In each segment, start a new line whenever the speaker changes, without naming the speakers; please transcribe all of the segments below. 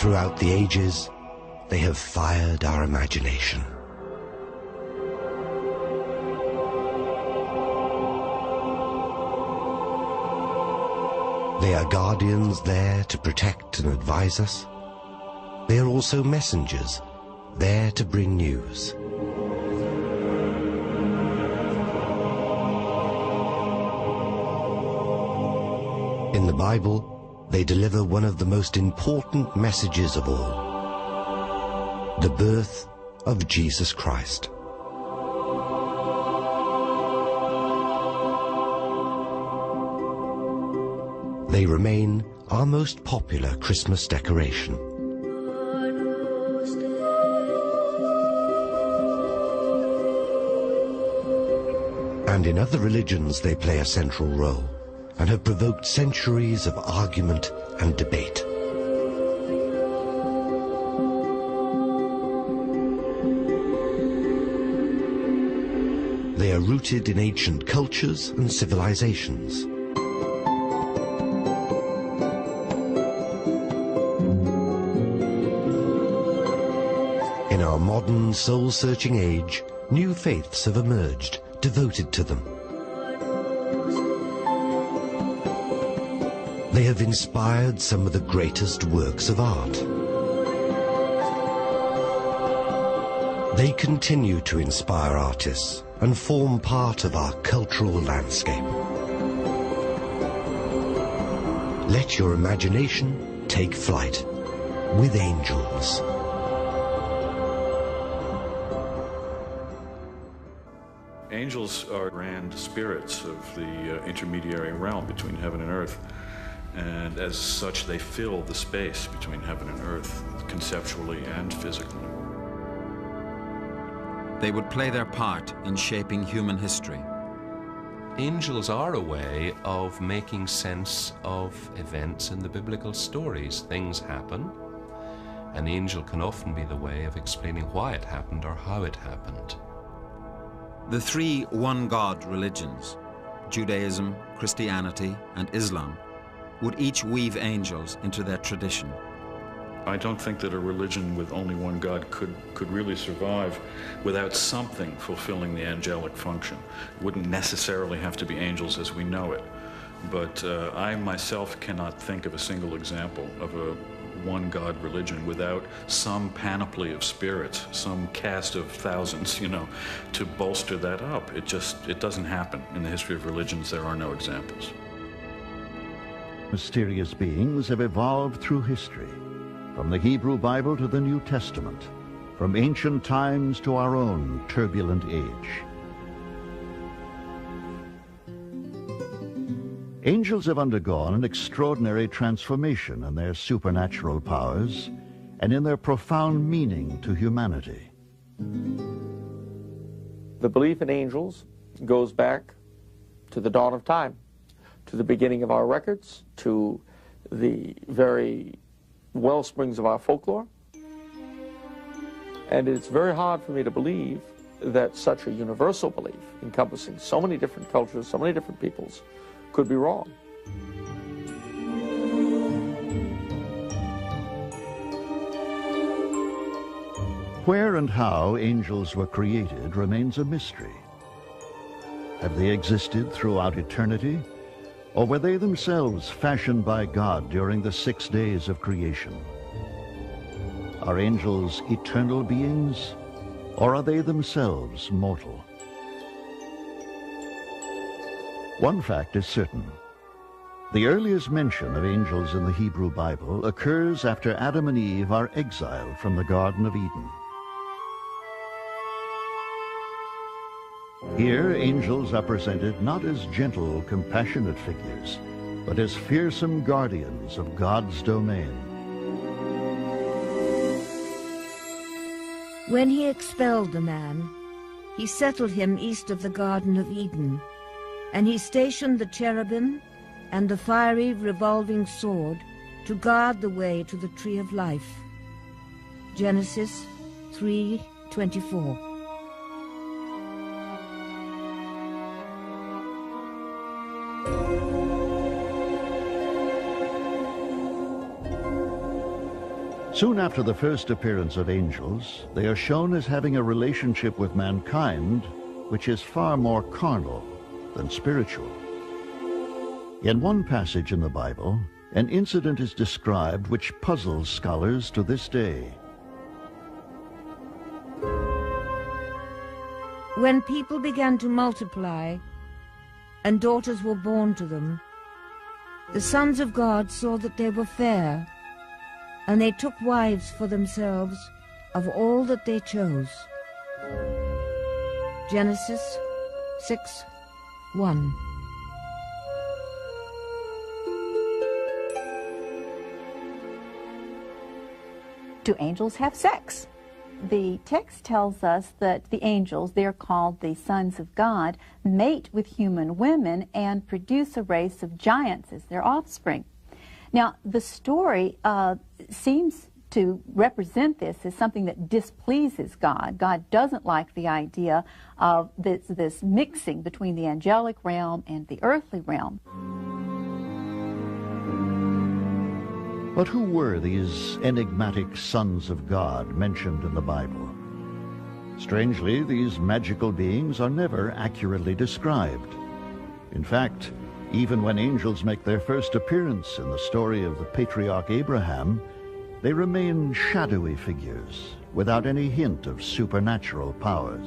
Throughout the ages, they have fired our imagination. They are guardians there to protect and advise us. They are also messengers, there to bring news. In the Bible, they deliver one of the most important messages of all: the birth of Jesus Christ. They remain our most popular Christmas decoration. And in other religions they play a central role and have provoked centuries of argument and debate. They are rooted in ancient cultures and civilizations. In our modern soul-searching age, new faiths have emerged, devoted to them. They have inspired some of the greatest works of art. They continue to inspire artists and form part of our cultural landscape. Let your imagination take flight with angels.
Angels are grand spirits of the intermediary realm between heaven and earth, and as such they fill the space between heaven and earth, conceptually and physically.
They would play their part in shaping human history.
Angels are a way of making sense of events in the biblical stories. Things happen. An angel can often be the way of explaining why it happened or how it happened.
The three one-God religions, Judaism, Christianity, and Islam, would each weave angels into their tradition.
I don't think that a religion with only one God could really survive without something fulfilling the angelic function. It wouldn't necessarily have to be angels as we know it, but I myself cannot think of a single example of a one-God religion without some panoply of spirits, some cast of thousands, to bolster that up. It doesn't happen. In the history of religions, there are no examples.
Mysterious beings have evolved through history, from the Hebrew Bible to the New Testament, from ancient times to our own turbulent age. Angels have undergone an extraordinary transformation in their supernatural powers and in their profound meaning to humanity.
The belief in angels goes back to the dawn of time, to the beginning of our records, to the very well springs of our folklore. And it's very hard for me to believe that such a universal belief, encompassing so many different cultures, so many different peoples, could be wrong.
Where and how angels were created remains a mystery. Have they existed throughout eternity, or were they themselves fashioned by God during the 6 days of creation? Are angels eternal beings, or are they themselves mortal? One fact is certain. The earliest mention of angels in the Hebrew Bible occurs after Adam and Eve are exiled from the Garden of Eden. Here, angels are presented not as gentle, compassionate figures, but as fearsome guardians of God's domain.
When he expelled the man, he settled him east of the Garden of Eden, and he stationed the cherubim and the fiery revolving sword to guard the way to the tree of life. Genesis 3:24.
Soon after the first appearance of angels, they are shown as having a relationship with mankind which is far more carnal than spiritual. In one passage in the Bible, an incident is described which puzzles scholars to this day.
When people began to multiply and daughters were born to them, the sons of God saw that they were fair, and they took wives for themselves of all that they chose. Genesis 6:1.
Do angels have sex? The text tells us that the angels, they're called the sons of God, mate with human women and produce a race of giants as their offspring. Now, the story seems to represent this as something that displeases God. God doesn't like the idea of this mixing between the angelic realm and the earthly realm.
But who were these enigmatic sons of God mentioned in the Bible? Strangely, these magical beings are never accurately described. In fact, even when angels make their first appearance in the story of the patriarch Abraham, they remain shadowy figures without any hint of supernatural powers.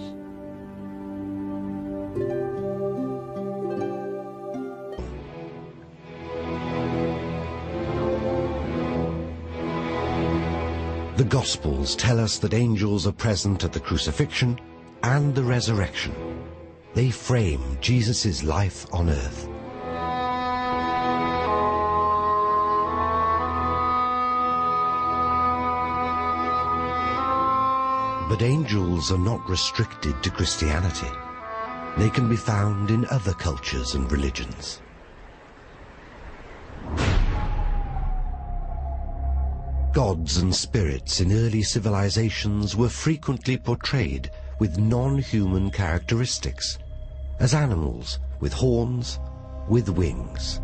The Gospels tell us that angels are present at the crucifixion and the resurrection. They frame Jesus' life on earth. But angels are not restricted to Christianity. They can be found in other cultures and religions. Gods and spirits in early civilizations were frequently portrayed with non-human characteristics, as animals with horns, with wings.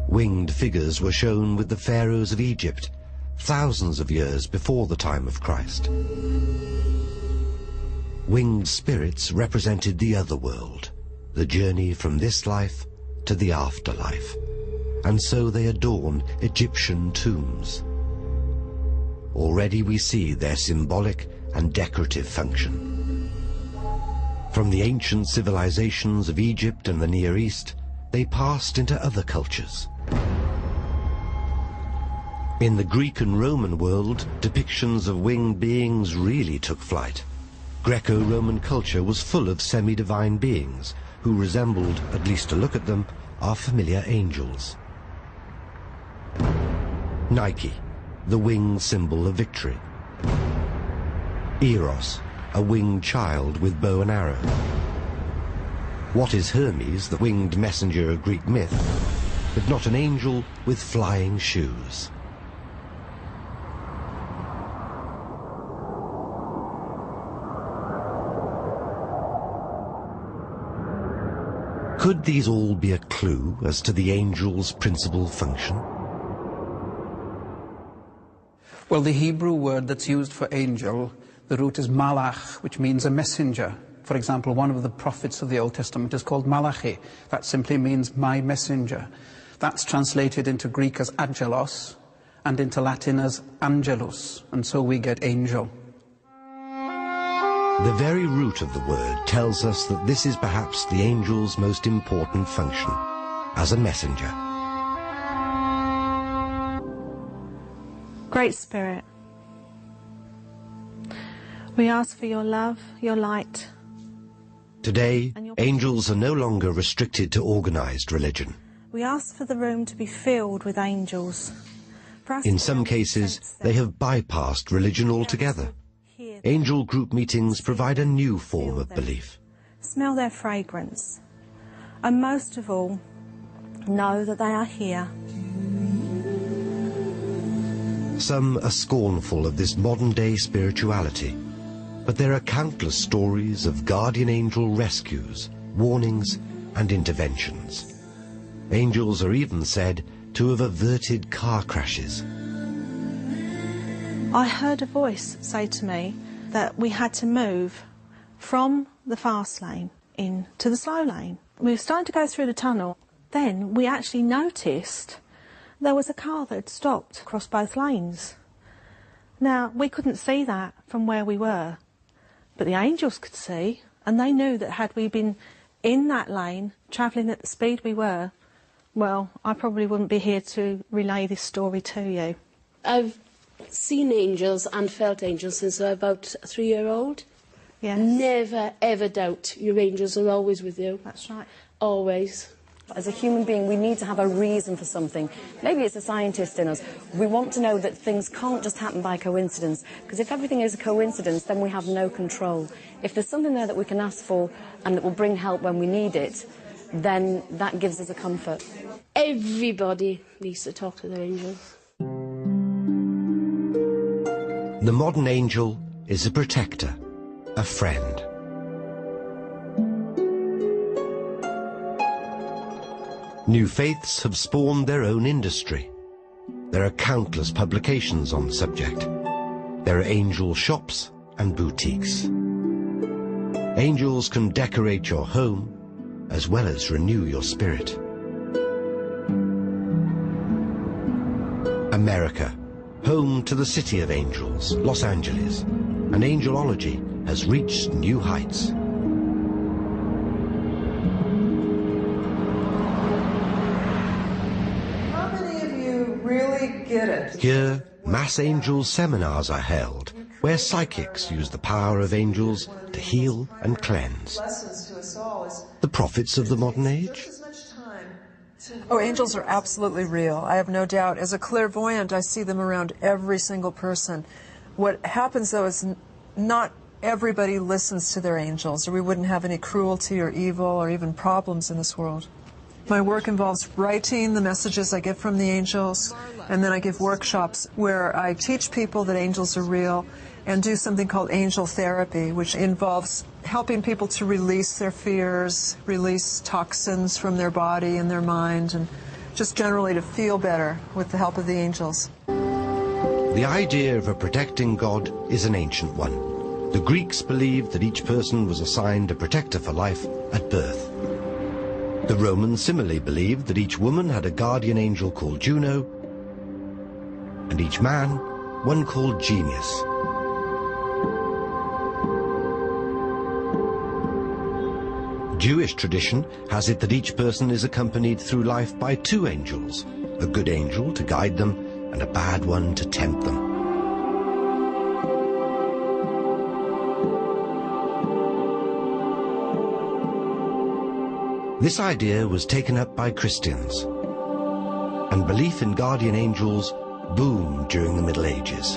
Winged figures were shown with the pharaohs of Egypt, thousands of years before the time of Christ. Winged spirits represented the other world, the journey from this life to the afterlife, and so they adorn Egyptian tombs. Already we see their symbolic and decorative function. From the ancient civilizations of Egypt and the Near East, they passed into other cultures. In the Greek and Roman world, depictions of winged beings really took flight. Greco-Roman culture was full of semi-divine beings who resembled, at least to look at them, our familiar angels. Nike, the winged symbol of victory. Eros, a winged child with bow and arrow. What is Hermes, the winged messenger of Greek myth, but not an angel with flying shoes? Could these all be a clue as to the angel's principal function?
Well, the Hebrew word that's used for angel, the root is malach, which means a messenger. For example, one of the prophets of the Old Testament is called Malachi. That simply means my messenger. That's translated into Greek as angelos and into Latin as angelus, and so we get angel.
The very root of the word tells us that this is perhaps the angel's most important function, as a messenger.
Great Spirit, we ask for your love, your light.
Today, angels are no longer restricted to organized religion.
We ask for the room to be filled with angels.
In some cases, they have bypassed religion altogether. Angel group meetings provide a new form of belief.
Smell their fragrance, and most of all, know that they are here.
Some are scornful of this modern-day spirituality, but there are countless stories of guardian angel rescues, warnings, and interventions. Angels are even said to have averted car crashes.
I heard a voice say to me that we had to move from the fast lane into the slow lane. We were starting to go through the tunnel. Then we actually noticed there was a car that had stopped across both lanes. Now, we couldn't see that from where we were, but the angels could see, and they knew that had we been in that lane, travelling at the speed we were, well, I probably wouldn't be here to relay this story to you.
I've seen angels and felt angels since I was about a 3-year-old.
Yes.
Never, ever doubt your angels are always with you.
That's right.
Always.
As a human being, we need to have a reason for something. Maybe it's a scientist in us. We want to know that things can't just happen by coincidence, because if everything is a coincidence, then we have no control. If there's something there that we can ask for and that will bring help when we need it, then that gives us a comfort.
Everybody needs to talk to their angels.
The modern angel is a protector, a friend. New faiths have spawned their own industry. There are countless publications on the subject. There are angel shops and boutiques. Angels can decorate your home as well as renew your spirit. America, home to the city of angels, Los Angeles, and angelology has reached new heights.
Get it.
Here, mass angel seminars are held, where psychics use the power of angels to heal and cleanse. The prophets of the modern age?
Oh, angels are absolutely real. I have no doubt. As a clairvoyant, I see them around every single person. What happens, though, is not everybody listens to their angels, or we wouldn't have any cruelty or evil or even problems in this world. My work involves writing the messages I get from the angels, and then I give workshops where I teach people that angels are real and do something called angel therapy, which involves helping people to release their fears, release toxins from their body and their mind, and just generally to feel better with the help of the angels.
The idea of a protecting God is an ancient one. The Greeks believed that each person was assigned a protector for life at birth. The Romans similarly believed that each woman had a guardian angel called Juno, and each man one called Genius. Jewish tradition has it that each person is accompanied through life by 2 angels, a good angel to guide them and a bad one to tempt them. This idea was taken up by Christians, and belief in guardian angels boomed during the Middle Ages.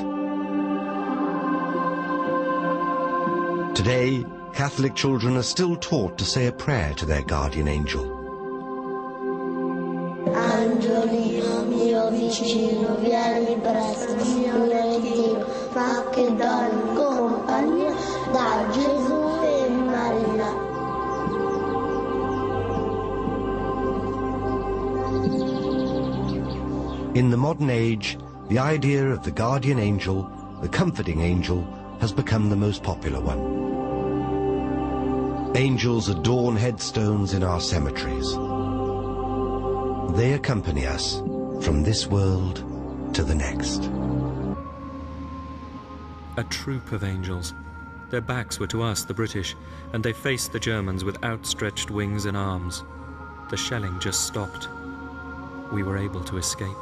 Today, Catholic children are still taught to say a prayer to their guardian angel.
Angiolino mio vicino, vieni presto, Signore Dio, fa che dormi compagnia da Gesù e Maria.
In the modern age, the idea of the guardian angel, the comforting angel, has become the most popular one. Angels adorn headstones in our cemeteries. They accompany us from this world to the next.
A troop of angels. Their backs were to us, the British, and they faced the Germans with outstretched wings and arms. The shelling just stopped. We were able to escape.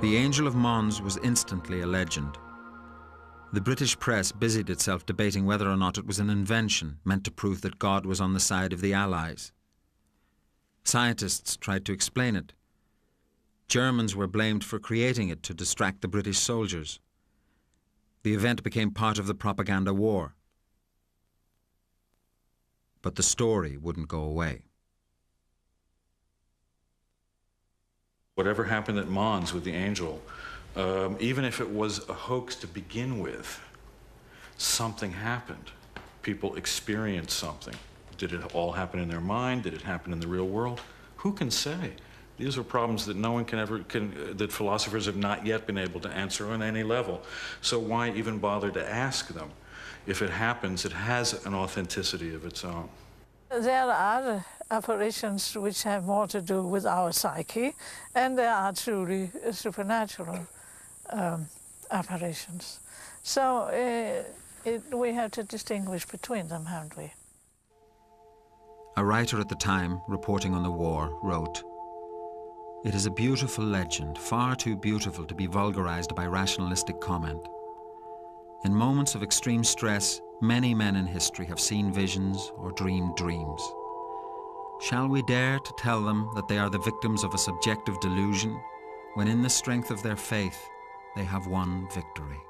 The Angel of Mons was instantly a legend. The British press busied itself debating whether or not it was an invention meant to prove that God was on the side of the Allies. Scientists tried to explain it. Germans were blamed for creating it to distract the British soldiers. The event became part of the propaganda war. But the story wouldn't go away.
Whatever happened at Mons with the angel, even if it was a hoax to begin with, something happened. People experienced something. Did it all happen in their mind? Did it happen in the real world? Who can say? These are problems that no one that philosophers have not yet been able to answer on any level. So why even bother to ask them? If it happens, it has an authenticity of its own.
There are apparitions which have more to do with our psyche, and there are truly supernatural apparitions. So we have to distinguish between them, haven't we?
A writer at the time, reporting on the war, wrote, "It is a beautiful legend, far too beautiful to be vulgarized by rationalistic comment. In moments of extreme stress, many men in history have seen visions or dreamed dreams. Shall we dare to tell them that they are the victims of a subjective delusion, when in the strength of their faith they have won victory?"